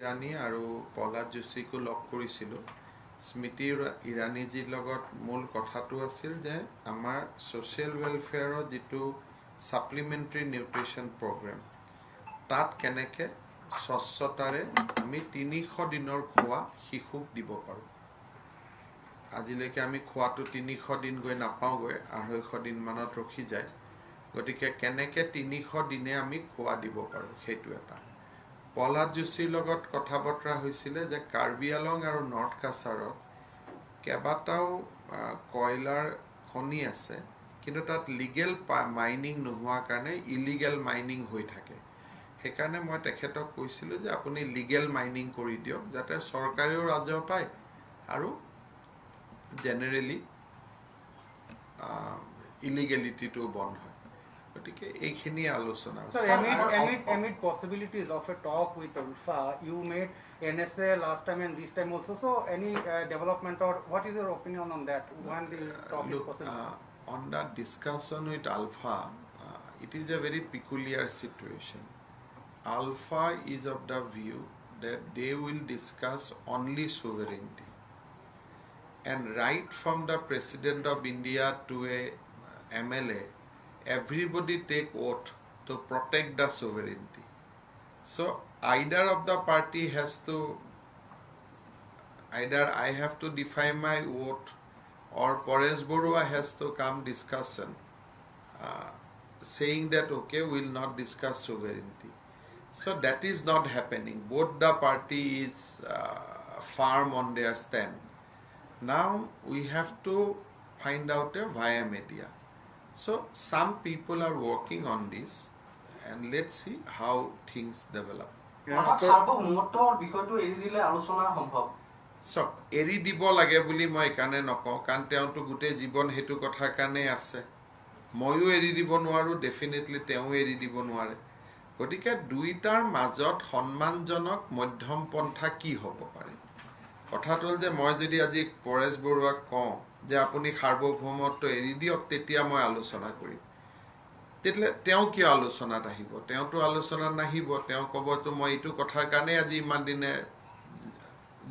ইৰাণী আৰু প্ৰহ্লাদ যোশীকো লগ কৰিছিলোঁ। স্মৃতি ইৰাণীজীৰ লগত মূল কথাটো আছিল যে আমাৰ ছ'চিয়েল ৱেলফেয়াৰৰ যিটো ছাপ্লিমেণ্টাৰী নিউট্ৰিশ্যন প্ৰগ্ৰেম তাত কেনেকৈ স্বচ্ছতাৰে আমি ৩০০ দিনৰ খোৱা শিশুক দিব পাৰোঁ। আজিলৈকে আমি খোৱাটো ৩০০ দিন গৈ নাপাওঁগৈ, ২৫০ দিনমানত ৰখি যায়। গতিকে কেনেকৈ ৩০০ দিনে আমি খোৱা দিব পাৰোঁ সেইটো এটা। প্ৰহ্লাদ যোশীৰ লগত কথা বতৰা হৈছিলে যে কাৰ্বি আলং আৰু নৰ্থ কাছাৰত কেইবাটাও কয়লাৰ খনি আছে, কিন্তু তাত লিগেল মাইনিং নোহোৱাৰ কাৰণে ইলিগেল মাইনিং হৈ থাকে। সেইকাৰণে মই তেখেতক কৈছিলোঁ যে আপুনি লিগেল মাইনিং কৰি দিয়ক, যাতে চৰকাৰেও ৰাজহ পায় আৰু জেনেৰেলি ইলিগেলিটিটো বন্ধ হয়। গতিকে এইখিনি আলোচনা amid possibilities of a talk with Ulfa, you made NSA last time and this time also. So any development, or what is your opinion on that? When the talk is possible? On that discussion with Alpha, it is a very peculiar situation. Alpha is of the view that they will discuss only sovereignty, and right from the President of India to a MLA, everybody take oath to protect the sovereignty. So either of the party has to, either I have to define my oath or Paresh Barua has to come discussion saying that okay, we will not discuss sovereignty. So that is not happening. Both the party is firm on their stand. Now we have to find out a via media. So some people are working on this, and let's see how things develop. So এৰি দিব লাগে বুলি মই কানে নকওঁ, কাৰণ তেওঁটো গোটেই জীৱন হেতু কথা কানে আছে। ময়ো এৰি দিব নোৱাৰো, ডেফিনেটলি তেওঁ এৰি দিব নোৱাৰে। গতিকে দুইটাৰ মাজত সন্মানজনক মধ্যম পন্থা কি হ'ব পাৰে। কথাটো হ'ল যে মই যদি আজি পৰেশ বৰুৱাক কওঁ যে আপুনি সাৰ্বভৌমত্ব এৰি দিয়ক, তেতিয়া মই আলোচনা কৰিম। তেতিয়াহ'লে তেওঁ কিয় আলোচনাত আহিব? তেওঁতো আলোচনাত নাহিব। তেওঁ ক'বতো মই এইটো কথাৰ কাৰণে আজি ইমান দিনে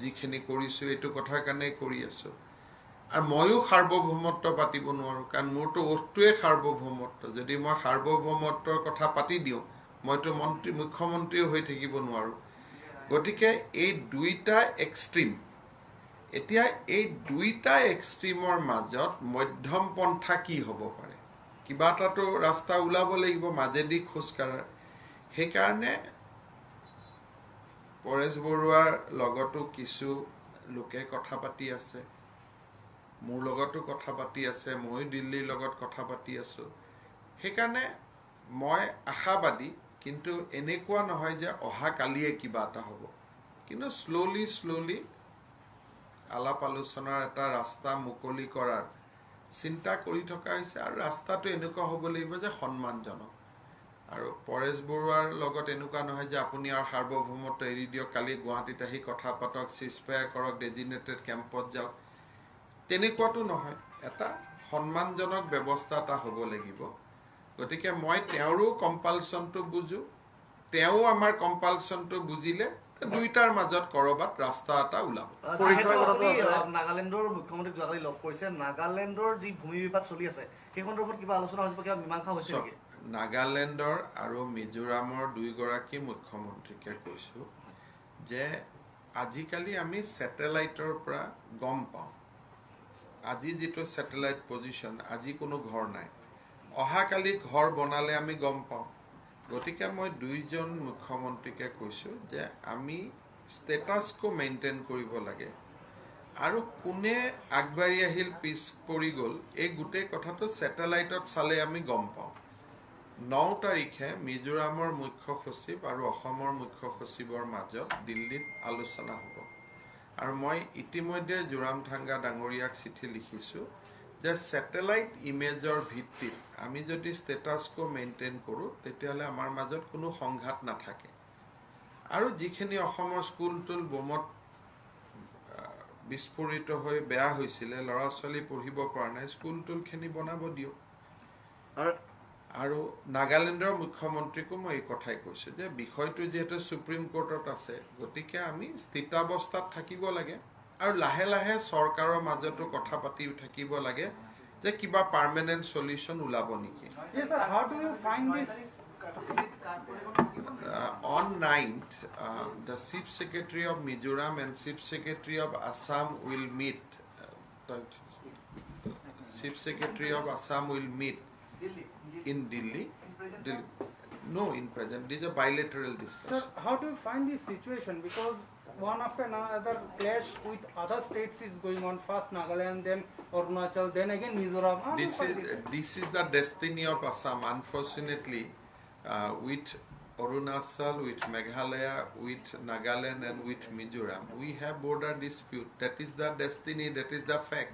যিখিনি কৰিছোঁ এইটো কথাৰ কাৰণে কৰি আছোঁ, আৰু ময়ো সাৰ্বভৌমত্ব পাতিব নোৱাৰোঁ, কাৰণ মোৰতো অৰ্থটোৱে সাৰ্বভৌমত্ব। যদি মই সাৰ্বভৌমত্বৰ কথা পাতি দিওঁ, মইতো মুখ্যমন্ত্ৰীও হৈ থাকিব নোৱাৰোঁ। গতিকে এই দুইটা এক্সট্ৰিম, এতিয়া এই দুইটা এক্সট্ৰিমৰ মাজত মধ্যম পন্থা কি হ'ব পাৰে? কিবা এটাতো ৰাস্তা ওলাব লাগিব মাজেদি খোজকাঢ়াৰ। সেইকাৰণে পৰেশ বৰুৱাৰ লগতো কিছু লোকে কথা পাতি আছে, মোৰ লগতো কথা পাতি আছে, মই দিল্লীৰ লগত কথা পাতি আছোঁ। সেইকাৰণে মই আশাবাদী, কিন্তু এনেকুৱা নহয় যে অহা কালিয়ে কিবা এটা হ'ব। কিন্তু শ্ল'লি আলাপ আলোচনাৰ এটা ৰাস্তা মুকলি কৰাৰ চিন্তা কৰি থকা হৈছে, আৰু ৰাস্তাটো এনেকুৱা হ'ব লাগিব যে সন্মানজনক। আৰু পৰেশ বৰুৱাৰ লগত এনেকুৱা নহয় যে আপুনি আৰু সাৰ্বভৌমত্ব এৰি দিয়ক, কালি গুৱাহাটীত আহি কথা পাতক, চিজফায়াৰ কৰক, ডেজিনেটেড কেম্পত যাওক, তেনেকুৱাটো নহয়। এটা সন্মানজনক ব্যৱস্থা এটা হ'ব লাগিব। গতিকে মই তেওঁৰো কম্পালচনটো বুজোঁ, তেওঁ আমাৰ কম্পালচনটো বুজিলে দুইটাৰ মাজত কৰবাত ৰাস্তা এটা ওলাব। নাগালেণ্ডৰ মুখ্যমন্ত্ৰীক যোৱাকালি লগ কৰিছে, নাগালেণ্ডৰ যি ভূমি বিবাদ চলি আছে সেই সন্দৰ্ভত কিবা আলোচনা হৈছে, কিবা মীমাংসা হৈছে নেকি? নাগালেণ্ডৰ আৰু মিজোৰামৰ দুয়োগৰাকী মুখ্যমন্ত্ৰীকে কৈছোঁ যে আজিকালি আমি ছেটেলাইটৰ পৰা গম পাওঁ, আজি যিটো ছেটেলাইট পজিশ্যন, আজি কোনো ঘৰ নাই, অহাকালি ঘৰ বনালে আমি গম পাওঁ। গতিকে মই দুইজন মুখ্যমন্ত্ৰীকে কৈছোঁ যে আমি ষ্টেটাছকো মেইনটেইন কৰিব লাগে, আৰু কোনে আগবাঢ়ি আহিল পিছ পৰি গ'ল এই গোটেই কথাটো ছেটেলাইটত চালে আমি গম পাওঁ। 9 তাৰিখে মিজোৰামৰ মুখ্য সচিব আৰু অসমৰ মুখ্য সচিবৰ মাজত দিল্লীত আলোচনা হ'ব, আৰু মই ইতিমধ্যে জোৰামথাংগা ডাঙৰীয়াক চিঠি লিখিছোঁ যে ছেটেলাইট ইমেজৰ ভিত্তিত আমি যদি ষ্টেটাছকো মেইনটেইন কৰোঁ, তেতিয়াহ'লে আমাৰ মাজত কোনো সংঘাত নাথাকে। আৰু যিখিনি অসমৰ স্কুল বোমত বিস্ফোৰিত হৈ বেয়া হৈছিলে, ল'ৰা ছোৱালী পঢ়িব পৰা নাই, স্কুলখিনি বনাব দিয়ক। আৰু নাগালেণ্ডৰ মুখ্যমন্ত্ৰীকো মই এই কথাই কৈছোঁ যে বিষয়টো যিহেতু সুপ্ৰিম কোৰ্টত আছে গতিকে আমি স্থিতাৱস্থাত থাকিব লাগে আৰু লাহে লাহে চৰকাৰৰ মাজতো কথা পাতি থাকিব লাগে যে কিবা পাৰ্মানেণ্ট সলিউশ্যন ওলাব নেকি Yes, sir. How do you find this? On 9th, the Chief Secretary of Mizoram and Chief Secretary of Assam will meet. Chief Secretary of Assam will meet in Delhi. No, in present. This is a bilateral discussion. Sir, how do you find this situation? Because one after another clash with other states is going on. First Nagaland, then Arunachal, then again Mizoram. How do you find This is the destiny of Assam. Unfortunately, with Arunachal, with Meghalaya, with Nagaland, and with Mizoram, we have border dispute. That is the destiny. That is the fact.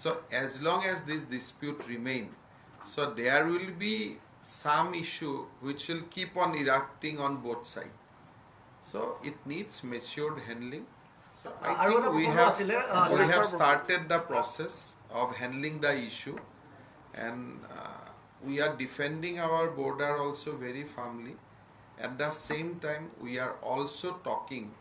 So as long as this dispute remain, so there will be some issue which will keep on erupting on both sides. So it needs matured handling. So I think we have started the process of handling the issue, and we are defending our border also very firmly. At the same time, we are also talking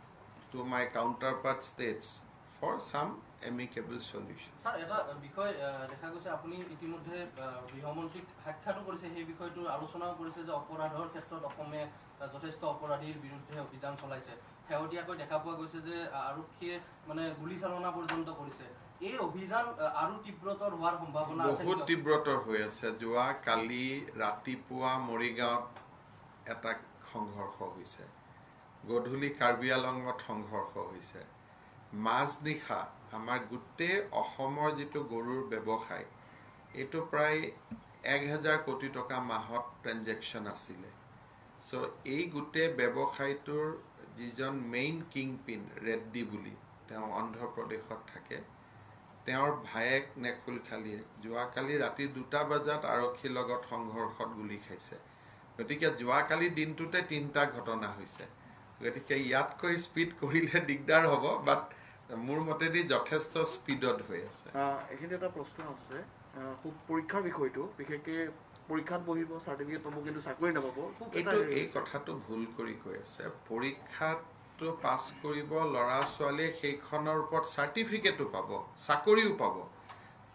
to my counterpart states for some amicable solution. Sir, এটা বিষয় দেখা গৈছে আপুনি ইতিমধ্যে গৃহমন্ত্ৰীক সাক্ষাৎ কৰিছে সেই বিষয়টো আলোচনাও কৰিছে যে অপৰাধৰ ক্ষেত্ৰত অসমে যথেষ্ট অপৰাধীৰ বিৰুদ্ধে অভিযান চলাইছে শেহতীয়াকৈ দেখা পোৱা গৈছে যে আৰক্ষীয়ে মানে গুলীচালনা পৰ্যন্ত কৰিছে এই অভিযান আৰু তীব্ৰতৰ হোৱাৰ সম্ভাৱনা আছে বহুত তীব্ৰতৰ হৈ আছে যোৱা কালি ৰাতিপুৱা মৰিগাঁৱত এটা সংঘৰ্ষ হৈছে গধূলি কাৰ্বি আংলঙত সংঘৰ্ষ হৈছে মাজনিশা আমাৰ গোটেই অসমৰ যিটো গৰুৰ ব্যৱসায় এইটো প্ৰায় 1000 কোটি টকা মাহত ট্ৰানজেকশ্যন আছিলে সো এই গোটেই ব্যৱসায়টোৰ যিজন মেইন কিংপিন ৰেড্ডি বুলি তেওঁ অন্ধ্ৰপ্ৰদেশত থাকে তেওঁৰ ভায়েক নেখুল খালিয়ে যোৱাকালি ৰাতি 2টা বজাত আৰক্ষীৰ লগত সংঘৰ্ষত গুলি খাইছে গতিকে যোৱাকালি দিনটোতে 3টা ঘটনা হৈছে গতিকে ইয়াতকৈ স্পীড কৰিলে দিগদাৰ হ'ব বাট মোৰ মতেদি যথেষ্ট স্পীডত হৈ আছে এখানে এটা প্ৰশ্ন আছে খুব পৰীক্ষাৰ বিষয়টো বিশেষকৈ পৰীক্ষাত বহিব সাৰ্টিফিকেট পাব কিন্তু চাকৰি নাপাব এই কথাটো ভুল কৰি কৈ আছে পৰীক্ষাটো পাছ কৰিব ল'ৰা ছোৱালীয়ে সেইখনৰ ওপৰত চাৰ্টিফিকেটো পাব চাকৰিও পাব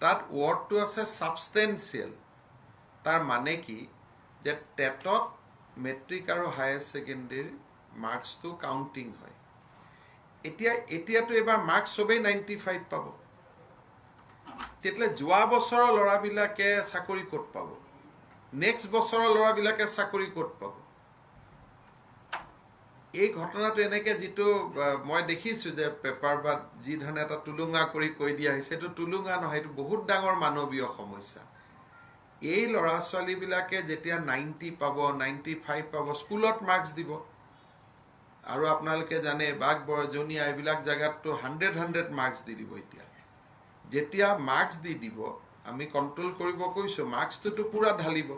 তাত ৱৰ্ডটো আছে সাবষ্টেন্সিয়েল তাৰ মানে কি যে টেটত মেট্ৰিক আৰু হায়াৰ সেকেন্ডাৰী মাৰ্কসটো কাউন্টিং হয় এতিয়াতো এবাৰ মাৰ্কস সবেই 95 পাব তেতলে যোৱা বছৰৰ ল'ৰাবিলাকে চাকৰি ক'ত পাব নেক্সট বছৰৰ ল'ৰাবিলাকে চাকৰি ক'ত পাব এই ঘটনাটো এনেকে যেটো মই দেখিছো যে পেপাৰ বা যি ধৰণে এটা তুলুঙা কৰি কৈ দিয়া হৈছে এটো তুলুঙা নহয় এটো বহুত ডাঙৰ মানৱীয় সমস্যা এই ল'ৰা ছোৱালীবিলাকে যেতিয়া 90 পাব 95 পাব স্কুলত মাৰ্কস দিব আৰু আপোনালোকে জানে বাগ বৰজনীয়া এইবিলাক জায়গাটো 100 মাৰ্কস দি দিব এতিয়া যেতিয়া মাৰ্কস দি দিব আমি কন্ট্ৰোল কৰিব কৈছো মাৰ্কসটো পুৰা ঢালিব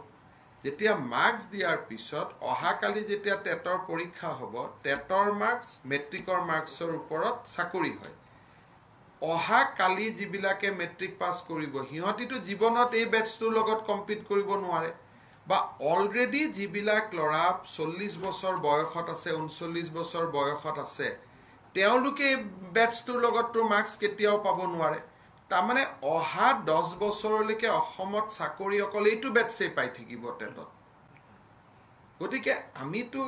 যেতিয়া মাৰ্কস দিয়াৰ পিছত অহাকালি যেতিয়া টেটৰ পৰীক্ষা হ'ব টেটৰ মাৰ্কস মেট্ৰিকৰ মাৰ্কসৰ ওপৰত চাকৰি হয় অহাকালি যিবিলাকে মেট্ৰিক পাছ কৰিব হিহঁতিটো জীৱনত এই বেটছটোৰ লগত কম্পিট কৰিব নোৱাৰে বা অলৰেডি যিবিলাক ল'ৰা 40 বছৰ বয়সত আছে 39 বছৰ বয়সত আছে তেওঁলোকে বেটছটোৰ লগতটো মাৰ্কস কেতিয়াও পাব নোৱাৰে তাৰমানে অহা 10 বছৰলৈকে অসমত চাকৰি অকল এইটো বেটছেই পাই থাকিব টেটত গতিকে আমিতো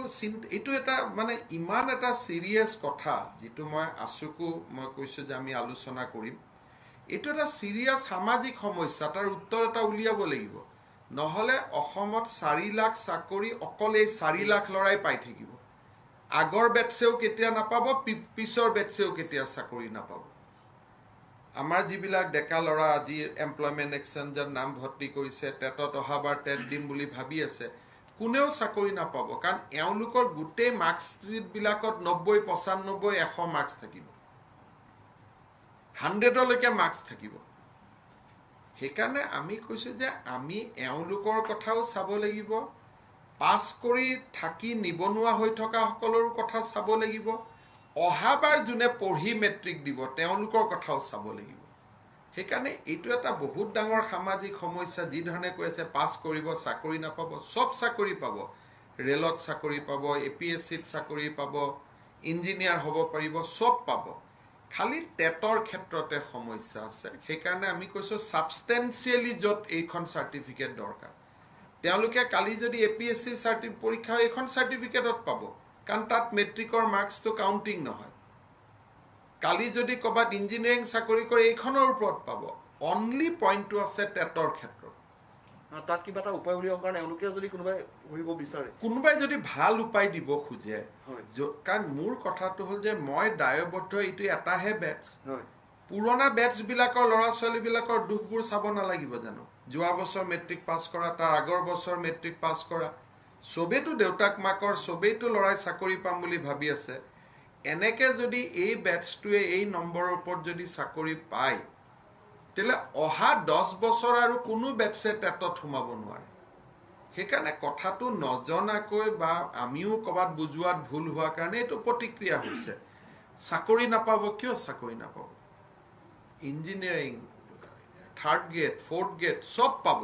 এইটো এটা মানে ইমান এটা সিৰিয়াস কথা যেটো মই আছুকো মই কৈছো যে আমি আলোচনা কৰিম এইটো এটা সিৰিয়াস সামাজিক সমস্যা তাৰ উত্তৰ এটা উলিয়াব লাগিব নহলে অসমত 4 লাখ চাকৰি অকল এই 4 লাখ লৰাই পাই থাকিব আগৰ বেটছেও কেতিয়া নাপাব পিছৰ বেটছেও কেতিয়া চাকৰি নাপাব আমাৰ যিবিলাক ডেকা লৰা আজি এমপ্লয়মেন্ট এক্সচেঞ্জৰ নাম ভৰ্তি কৰিছে টেটত অহাবাৰ টেট দিম বুলি ভাবি আছে কোনেও চাকৰি নাপাব কাৰণ এওঁলোকৰ গুটেই মাৰ্কস বিলাকত 90 95 100 মাৰ্কস থাকিব 100 লৈকে মাৰ্কস থাকিব হেকানে আমি কৈছো যে আমি এওঁলোকৰ কথাও চাব লাগিব পাস কৰি থাকি নিবনুৱা হৈ থকা সকলৰ কথা চাব লাগিব অহাবাৰ জুনে পঢ়ি মেট্ৰিক দিব তেওঁলোকৰ কথাও চাব লাগিব সেইকাৰণে এইটো এটা বহুত ডাঙৰ সামাজিক সমস্যা যি ধৰণে কৈ আছে পাছ কৰিব চাকৰি নাপাব সব চাকৰি পাব ৰেলত চাকৰি পাব APSCত চাকৰি পাব ইঞ্জিনিয়াৰ হ'ব পাৰিব সব পাব খালি টেটৰ ক্ষেত্ৰতে সমস্যা আছে সেইকাৰণে আমি কৈছো সাবস্টেন্সিয়েলি য'ত এইখন চাৰ্টিফিকেট দৰকাৰ তেওঁলোকে কালি যদি APSC পৰীক্ষা এইখন চাৰ্টিফিকেটত পাব কাৰণ তাত মেট্ৰিকৰ মাৰ্কছটো কাউণ্টিং নহয় কালি যদি ক'বাত ইঞ্জিনিয়াৰিং চাকৰি কৰে এইখনৰ ওপৰত পাব অনলি পইণ্টটো আছে টেটৰ ক্ষেত্ৰত তাত কিবা এটা উপায় উলিয়াবৰ কাৰণে এওঁলোকে যদি কোনোবাই কৰিব বিচাৰে কোনোবাই যদি ভাল উপায় দিব খোজে কাৰণ মোৰ কথাটো হ'ল যে মই দায়বদ্ধ এইটো এটাহে বেটছ পুৰণা বেটছবিলাকৰ ল'ৰা ছোৱালীবিলাকৰ দুখবোৰ চাব নালাগিব জানো যোৱা বছৰ মেট্ৰিক পাছ কৰা তাৰ আগৰ বছৰ মেট্ৰিক পাছ কৰা চবেইতো দেউতাক মাকৰ চবেইতো ল'ৰাই চাকৰি পাম বুলি ভাবি আছে এনেকে যদি এই বেটছটোৱে এই নম্বৰৰ ওপৰত যদি চাকৰি পায় তেলে অহা 10 বছৰ আৰু কোনো বেটছে টেটত সোমাব নোৱাৰে সেইকাৰণে কথাটো নজনাকৈ বা আমিও ক'বাত বুজোৱাত ভুল হোৱাৰ কাৰণে এইটো প্ৰতিক্ৰিয়া হৈছে চাকৰি নাপাব কিয় চাকৰি নাপাব engineering third grade fourth grade সব পাব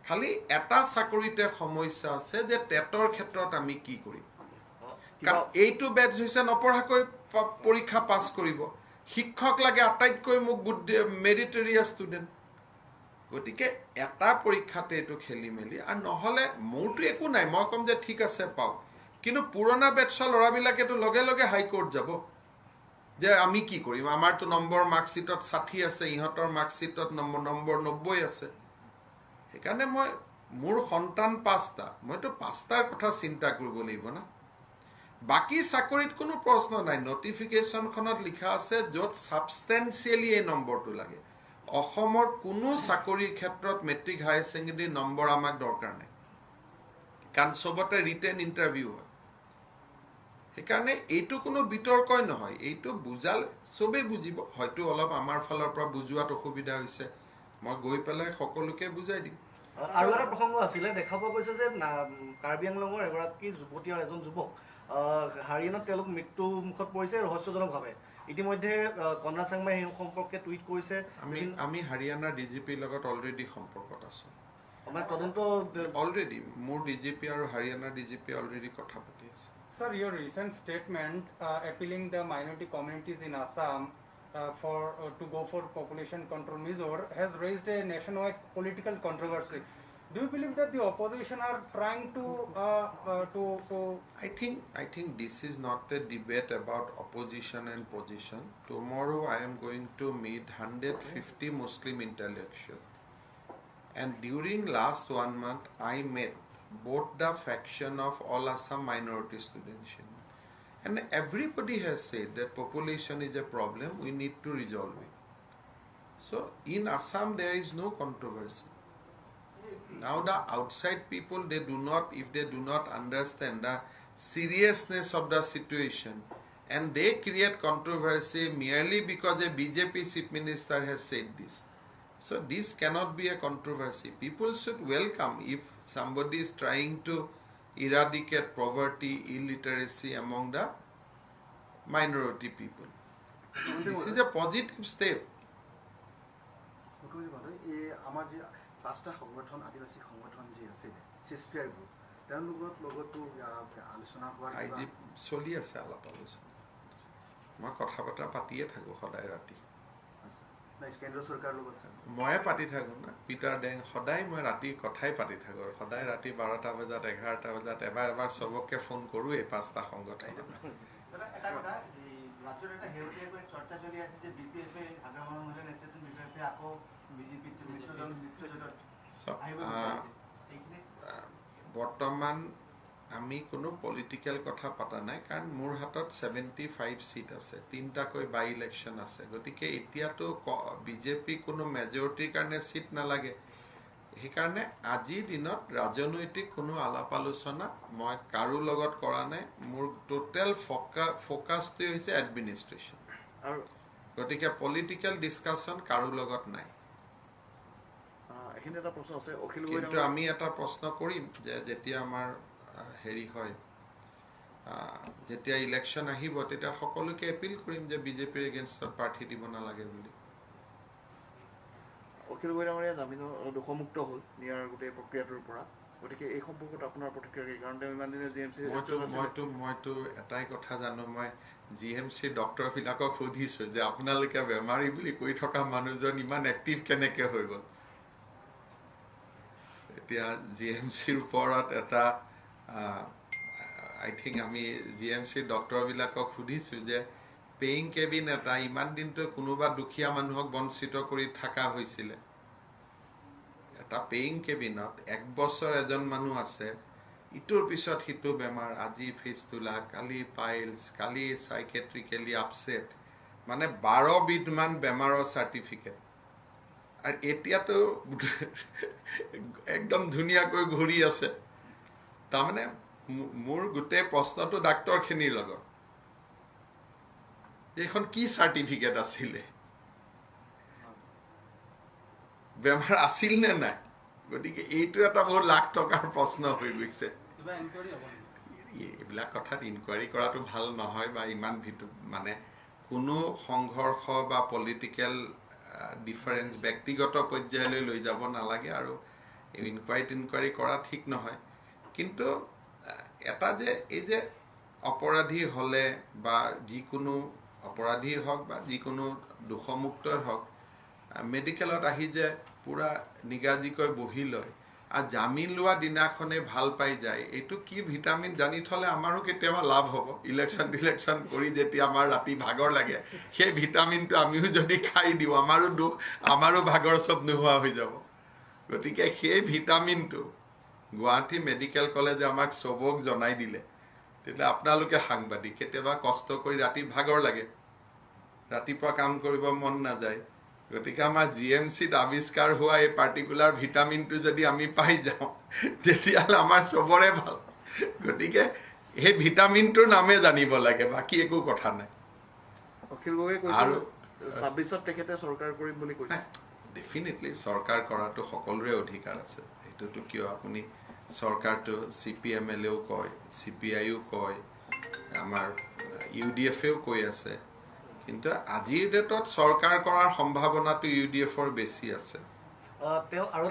খালি এটা চাকৰিতে সমস্যা আছে যে টেটৰ ক্ষেত্ৰত আমি কি কৰিম কাৰণ এইটো বেটছ হৈছে নপঢ়াকৈ পৰীক্ষা পাছ কৰিব শিক্ষক লাগে আটাইতকৈ মোক মেৰিটৰিয়াছ ষ্টুডেণ্ট গতিকে এটা পৰীক্ষাতে এইটো খেলি মেলি আৰু নহ'লে মোৰতো একো নাই মই ক'ম যে ঠিক আছে পাওক কিন্তু পুৰণা বেটছৰ ল'ৰাবিলাকেতো লগে লগে হাইকোৰ্ট যাব যে আমি কি কৰিম আমাৰতো নম্বৰ মাৰ্কশ্বিটত 60 আছে ইহঁতৰ মাৰ্কশ্বিটত নম্বৰ 90 আছে সেইকাৰণে মই মোৰ সন্তান 5টা মইতো 5টাৰ কথা চিন্তা কৰিব লাগিব না বাকি চাকৰিত কোনো প্ৰশ্ন নাই নটিফিকেশনখনত লিখা আছে য'ত সাবস্টেন্সিয়েলি এই নম্বৰটো লাগে অসমৰ কোনো চাকৰিৰ ক্ষেত্ৰত মেট্ৰিক হায়াৰ সেকেন্ডাৰী নম্বৰ আমাক দৰকাৰ নাই কাৰণ সবতে ৰিটেন ইন্টাৰভিউ হয় সেইকাৰণে এইটো কোনো বিতৰ্কই নহয় এইটো বুজাল সবে বুজিব হয়তো অলপ আমাৰ ফালৰ পৰা বুজোৱাত অসুবিধা হৈছে মই গৈ পেলাই সকলোকে বুজাই দিম আৰু এটা প্ৰসংগ আছিলে দেখা পোৱা গৈছে যে কাৰ্বি আংলঙৰ এগৰাকী যুৱতী আৰু এজন যুৱক হাৰিয়ানাত তেওঁলোক মৃত্যু মুখত পৰিছে ৰহস্যজনকভাৱে ইতিমধ্যে কনৰাড চাংমাই এই সম্পৰ্কে টুইট কৰিছে আমি হাৰিয়ানাৰ ডিজিপিৰ লগত অলৰেডি সম্পৰ্কত আছো আমাৰ তদন্ত অলৰেডি মোৰ ডিজিপি আৰু হাৰিয়ানাৰ ডিজিপি অলৰেডি কথা পাতি আছে Sir, your recent statement appealing the minority communities in Assam to go for population control measure has raised a nationwide political controversy. Do you believe that the opposition are trying to I think this is not a debate about opposition and position. Tomorrow I am going to meet 150 Muslim intellectuals. And during last 1 month I met both the faction of all Assam minority students. And everybody has said that population is a problem, we need to resolve it. So in Assam there is no controversy. Now the outside people, if they do not understand the seriousness of the situation and they create controversy merely because a BJP chief minister has said this. So this cannot be a controversy. People should welcome if somebody is trying to eradicate poverty, illiteracy among the minority people. This is a positive step. আমাৰ যে 5টা সংগঠন আদিবাসী সংগঠন যে আছে সিস্ফেয়াৰ group তেওঁলোকৰ লগতো আলোচনা হোৱা চলি আছে আলাপ আলোচনা মই কথা বতৰা পাতিয়ে থাকো সদায় ৰাতি কেন্দ্ৰ চৰকাৰৰ লগত ময়ে পাতি থাকো না পিটাৰ ডেং সদায় মই ৰাতি কথাই পাতি থাকো সদায় ৰাতি 12টা বজাত 11টা বজাত এবাৰ সবকে ফোন কৰোৱে 5টা সংগঠন এটা কথা এই ৰাজ্যৰ এটা হেৰতীয়াকৈ চৰ্চা চলি আছে যে বিপিএফে আগ্ৰহৰ মহিলা নেতৃত্ব বিপিএফে আকৌ বিজেপি বৰ্তমান আমি কোনো পলিটিক্যাল কথা পাতা নাই কাৰণ মোৰ হাতত 75 সিট আছে 3টাকৈ বাই ইলেকশন আছে গতিকে এতিয়াতো বিজেপি কোনো মেজৰিটিৰ কাৰণে সিট নালাগে সেইকাৰণে আজিৰ দিনত ৰাজনৈতিক কোনো আলাপ আলোচনা মই কাৰো লগত কৰা নাই মোৰ টোটাল ফোকাসটো হৈছে এডমিনিষ্ট্ৰেশ্যন আৰু গতিকে পলিটিক্যাল ডিসকাশন কাৰো লগত নাই এখানে এটা প্ৰশ্ন আছে অখিল কিন্তু আমি এটা প্ৰশ্ন কৰিম যে যেতিয়া আমাৰ হেৰি হয় যেতিয়া ইলেকশন আহিব তেতিয়া সকলোকে এপিল কৰিম যে বিজেপিৰ এগেইনষ্টত প্ৰাৰ্থী দিব নালাগে বুলি অখিল গগৈ ডাঙৰীয়া জামিনৰ দোষমুক্ত হ'ল নিয়াৰ গোটেই প্ৰক্ৰিয়াটোৰ পৰা গতিকে এই সম্পৰ্কত আপোনাৰ প্ৰতিক্ৰিয়া কি কাৰণ তেওঁ ইমান দিনে জিএমচি মইতো এটাই কথা জানো মই জিএমচি ডক্টৰবিলাকক সুধিছোঁ যে আপোনালোকে বেমাৰী বুলি কৈ থকা মানুহজন ইমান এক্টিভ কেনেকৈ হৈ গ'ল এতিয়া জিএমচিৰ ওপৰত এটা আই থিংক আমি জিএমচি ডক্টৰবিলাকক সুধিছোঁ যে পেইং কেবিন এটা ইমান দিনটো কোনোবা দুখীয়া মানুহক বঞ্চিত কৰি থকা হৈছিলে এটা পেইং কেবিনত 1 বছৰ এজন মানুহ আছে ইটোৰ পিছত সিটো বেমাৰ আজি ফিস্তুলা কালি পাইলছ কালি সাইকেট্ৰিকেলি আপসেট মানে 12 বিধমান বেমাৰৰ সাৰ্টিফিকেট আৰু এতিয়াতো একদম ধুনীয়াকৈ ঘূৰি আছে তাৰমানে মোৰ গোটেই প্ৰশ্নটো ডাক্তৰখিনিৰ লগত এইখন কি সাৰ্টিফিকেট আছিলে বেমাৰ আছিল নে নাই গতিকে এইটো এটা বহুত লাখ টকাৰ প্ৰশ্ন হৈ গৈছে এইবিলাক কথাত ইনকুৱাৰী কৰাটো ভাল নহয় বা ইমান মানে কোনো সংঘৰ্ষ বা পলিটিকেল ডিফাৰেন্স ব্যক্তিগত পৰ্যায়লৈ লৈ যাব নালাগে আৰু ইনকুৱাৰী কৰা ঠিক নহয় কিন্তু এটা যে এই যে অপৰাধী হলে বা যিকোনো অপৰাধী হওক বা যিকোনো দোষমুক্তই হওক মেডিকেলত আহি যে পুৰা নিগাজিকৈ বহি লয় আৰু জামিন লোৱা দিনাখনে ভাল পাই যায় এইটো কি ভিটামিন জানি থলে আমাৰো কেতিয়াবা লাভ হ'ব ইলেকশ্যন কৰি যেতিয়া আমাৰ ৰাতি ভাগৰ লাগে সেই ভিটামিনটো আমিও যদি খাই দিওঁ আমাৰো ভাগৰ চব নোহোৱা হৈ যাব গতিকে সেই ভিটামিনটো গুৱাহাটী মেডিকেল কলেজে আমাক চবক জনাই দিলে তেতিয়া আপোনালোকে সাংবাদিক কেতিয়াবা কষ্ট কৰি ৰাতি ভাগৰ লাগে ৰাতিপুৱা কাম কৰিব মন নাযায় গতিকে আমাৰ জিএমচিত আৱিষ্কাৰ হোৱা এই পাৰ্টিকুলাৰ ভিটামিনটো যদি আমি পাই যাওঁ তেতিয়াহ'লে আমাৰ চবৰে ভাল গতিকে সেই ভিটামিনটোৰ নামে জানিব লাগে বাকী একো কথা নাই অখিল গগৈ কৈছে 26ত তেখেতে চৰকাৰ কৰিম বুলি কৈছে ডেফিনেটলি চৰকাৰ কৰাটো সকলোৰে অধিকাৰ আছে এইটোতো কিয় আপুনি চৰকাৰটো CPMLও কয় CPIও কয় আমাৰ UDFও কৈ আছে কিন্তু আজিৰ ডেটত চৰকাৰ কৰাৰ সম্ভাৱনাটো UDFৰ বেছি আছে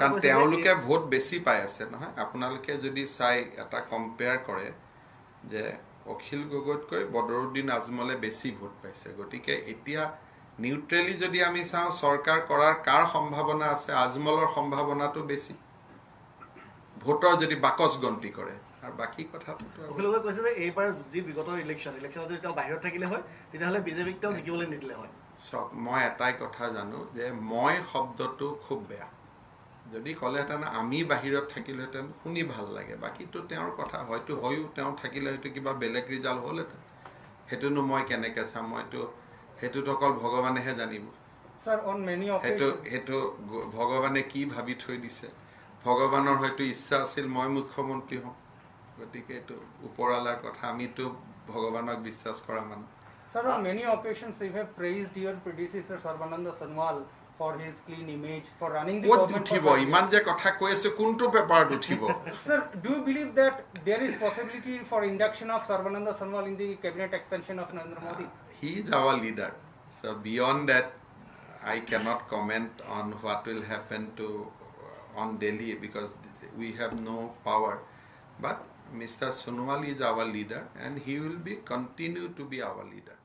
কাৰণ তেওঁলোকে ভোট বেছি পাই আছে নহয় আপোনালোকে যদি চাই এটা কম্পেয়াৰ কৰে যে অখিল গগৈতকৈ বদৰুদ্দিন আজমলে বেছি ভোট পাইছে গতিকে এতিয়া নিউট্ৰেলি যদি আমি চাওঁ চৰকাৰ কৰাৰ কাৰ সম্ভাৱনা আছে আজমলৰ সম্ভাৱনাটো বেছি ভোটৰ যদি বাকচ গন্তি কৰে আৰু বাকি কথাটো অখিল গগৈ কৈছে যে এইবাৰ যি বিগত ইলেকশ্যনত যদি তেওঁ বাহিৰত থাকিলে হয় তেতিয়াহ'লে বিজেপিক তেওঁ জিকিবলৈ নিদিলে হয় মই এটাই কথা জানো যে মই শব্দটো খুব বেয়া যদি ক'লেহেঁতেন আমি বাহিৰত থাকিলেহেঁতেন শুনি ভাল লাগে বাকীটো তেওঁৰ কথা হয়তো তেওঁ থাকিলে হয়তো কিবা বেলেগ ৰিজাল্ট হ'লহেঁতেন সেইটোনো মই কেনেকৈ চাম সেইটোতো অকল ভগৱানেহে জানিব সেইটো ভগৱানে কি ভাবি থৈ দিছে ভগৱানৰ হয়তো ইচ্ছা আছিল মই মুখ্যমন্ত্ৰী হম গতিকে এইটো ওপৰৱালাৰ কথা আমিতো ভগৱানক বিশ্বাস কৰা মানুহ Sir, on many occasions you have praised your predecessor Sarbananda Sonowal for his clean image, for running the government. ইমান যে কথা কৈ আছে কোনটো পেপাৰত উঠিব Sir, do you believe that there is possibility for induction of Sarbananda Sonowal in the cabinet expansion of Narendra Modi? He is our leader. So beyond that, I cannot comment on what will happen on Delhi because we have no power. But Mr. Sonowal is our leader and he will continue to be our leader.